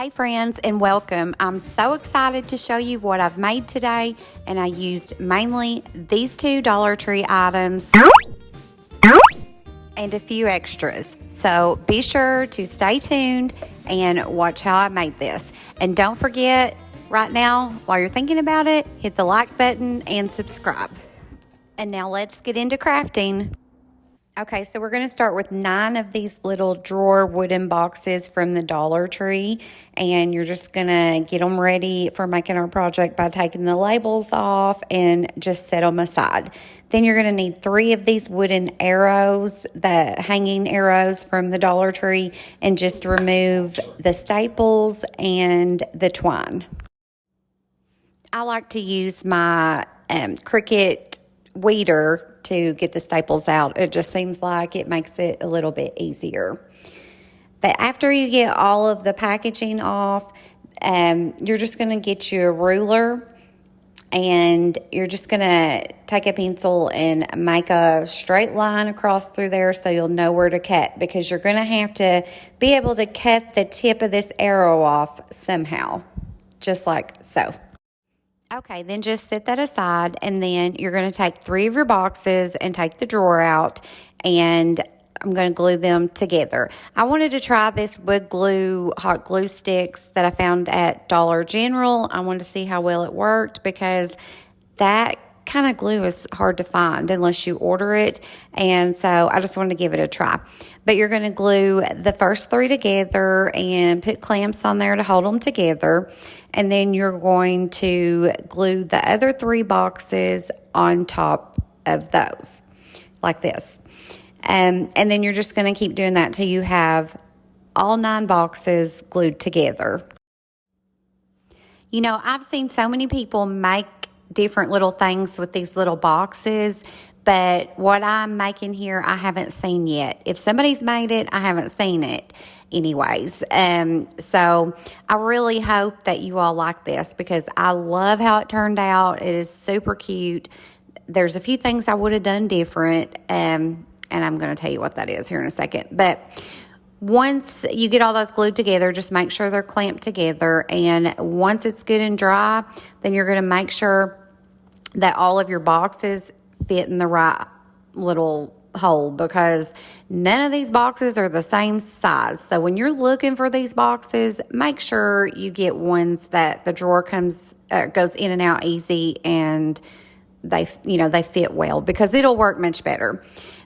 Hey friends, and welcome. I'm so excited to show you what I've made today, and I used mainly these two Dollar Tree items and a few extras. So be sure to stay tuned and watch how I made this. And don't forget, right now, while you're thinking about it, hit the like button and subscribe. And now let's get into crafting. Okay, so we're going to start with 9 of these little drawer wooden boxes from the Dollar Tree, and you're just going to get them ready for making our project by taking the labels off and just set them aside. Then you're going to need 3 of these wooden arrows, the hanging arrows from the Dollar Tree, and just remove the staples and the twine. I like to use my Cricut weeder to get the staples out. It just seems like it makes it a little bit easier. But after you get all of the packaging off, you're just going to get you a ruler, and you're just going to take a pencil and make a straight line across through there so you'll know where to cut, because you're going to have to be able to cut the tip of this arrow off somehow, just like so. Okay, then just set that aside, and then you're going to take 3 of your boxes and take the drawer out, and I'm going to glue them together. I wanted to try this wood glue, hot glue sticks that I found at Dollar General. I wanted to see how well it worked, because that kind of glue is hard to find unless you order it, and so I just wanted to give it a try. But you're going to glue the first 3 together and put clamps on there to hold them together, and then you're going to glue the other 3 boxes on top of those like this, and then you're just going to keep doing that till you have all 9 boxes glued together. You know, I've seen so many people make different little things with these little boxes, but what I'm making here, I haven't seen yet. If somebody's made it, I haven't seen it anyways. So I really hope that you all like this, because I love how it turned out. It is super cute. There's a few things I would have done different, and I'm going to tell you what that is here in a second. But once you get all those glued together, just make sure they're clamped together. And once it's good and dry, then you're going to make sure that all of your boxes fit in the right little hole, because none of these boxes are the same size. So when you're looking for these boxes, make sure you get ones that the drawer goes in and out easy, and they fit well, because it'll work much better.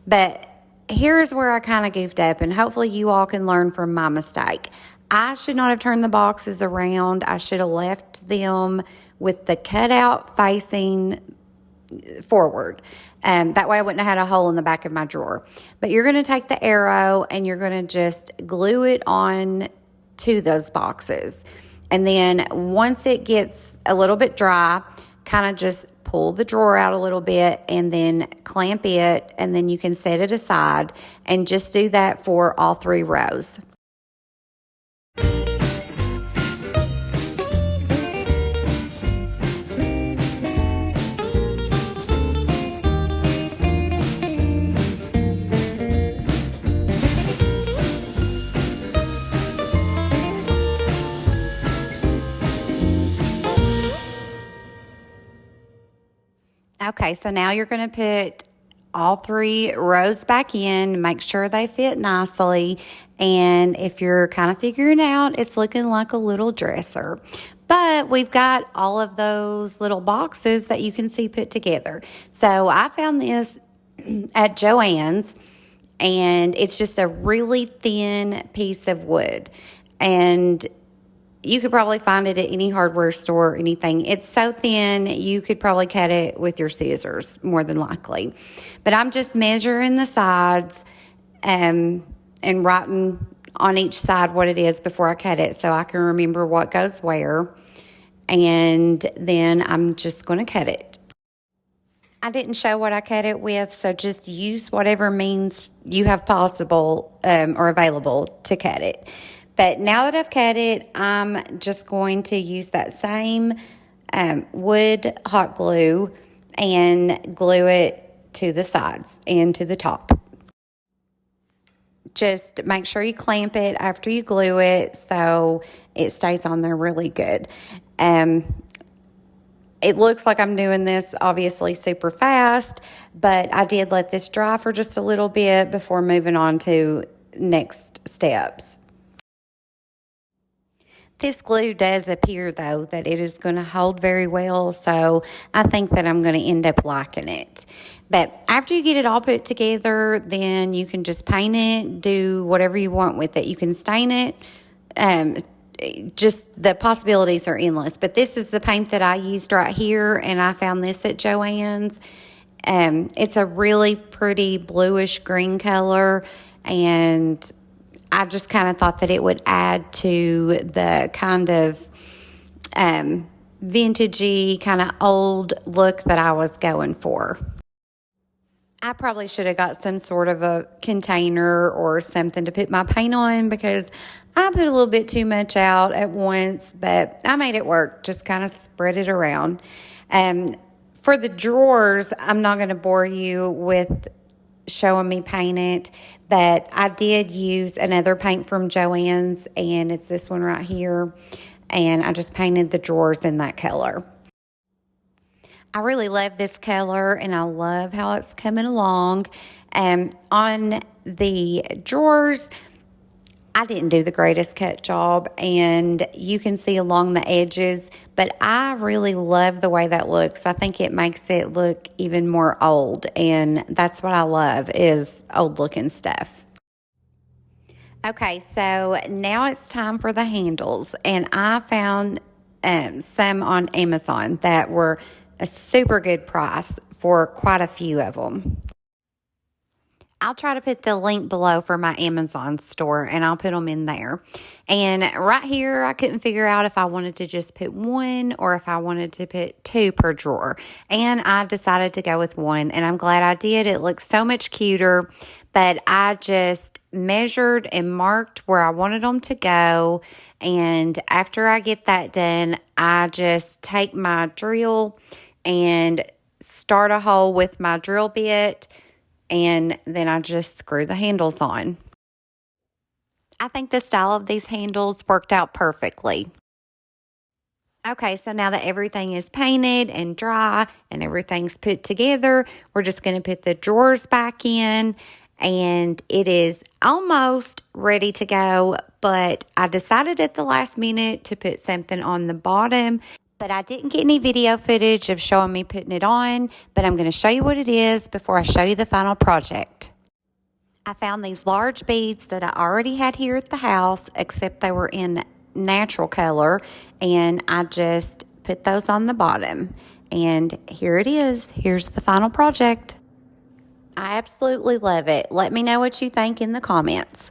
But here's where I kind of goofed up, and hopefully you all can learn from my mistake. I should not have turned the boxes around. I should have left them with the cutout facing forward. That way I wouldn't have had a hole in the back of my drawer. But you're going to take the arrow and you're going to just glue it on to those boxes. And then once it gets a little bit dry, kind of just pull the drawer out a little bit and then clamp it, and then you can set it aside, and just do that for all 3 rows. Okay, so now you're going to put all 3 rows back in, make sure they fit nicely, and if you're kind of figuring out, it's looking like a little dresser. But we've got all of those little boxes that you can see put together. So I found this at Joann's, and it's just a really thin piece of wood, and you could probably find it at any hardware store or anything. It's so thin, you could probably cut it with your scissors, more than likely. But I'm just measuring the sides and writing on each side what it is before I cut it, so I can remember what goes where. And then I'm just going to cut it. I didn't show what I cut it with, so just use whatever means you have possible or available to cut it. But now that I've cut it, I'm just going to use that same wood hot glue and glue it to the sides and to the top. just make sure you clamp it after you glue it so it stays on there really good. It looks like I'm doing this obviously super fast, but I did let this dry for just a little bit before moving on to next steps. This glue does appear, though, that it is going to hold very well, so I think that I'm going to end up liking it. But after you get it all put together, then you can just paint it, do whatever you want with it. You can stain it. Just the possibilities are endless. But this is the paint that I used right here, and I found this at Joann's. It's a really pretty bluish green color, and I just kind of thought that it would add to the kind of vintagey, kind of old look that I was going for. I probably should have got some sort of a container or something to put my paint on because I put a little bit too much out at once, but I made it work, just kind of spread it around. For the drawers, I'm not going to bore you with showing me paint it, but I did use another paint from Joann's, and it's this one right here, and I just painted the drawers in that color. I really love this color, and I love how it's coming along. On the drawers, I didn't do the greatest cut job, and you can see along the edges, but I really love the way that looks. I think it makes it look even more old, and that's what I love is old looking stuff. Okay, so now it's time for the handles, and I found some on Amazon that were a super good price for quite a few of them. I'll try to put the link below for my Amazon store, and I'll put them in there. And right here, I couldn't figure out if I wanted to just put one or if I wanted to put two per drawer. And I decided to go with one, and I'm glad I did. It looks so much cuter, but I just measured and marked where I wanted them to go. And after I get that done, I just take my drill and start a hole with my drill bit, and then I just screw the handles on. I think the style of these handles worked out perfectly. Okay, so now that everything is painted and dry and everything's put together, we're just going to put the drawers back in, and it is almost ready to go, but I decided at the last minute to put something on the bottom. But I didn't get any video footage of showing me putting it on, but I'm going to show you what it is before I show you the final project. I found these large beads that I already had here at the house, except they were in natural color, and I just put those on the bottom. And here it is. Here's the final project. I absolutely love it. Let me know what you think in the comments.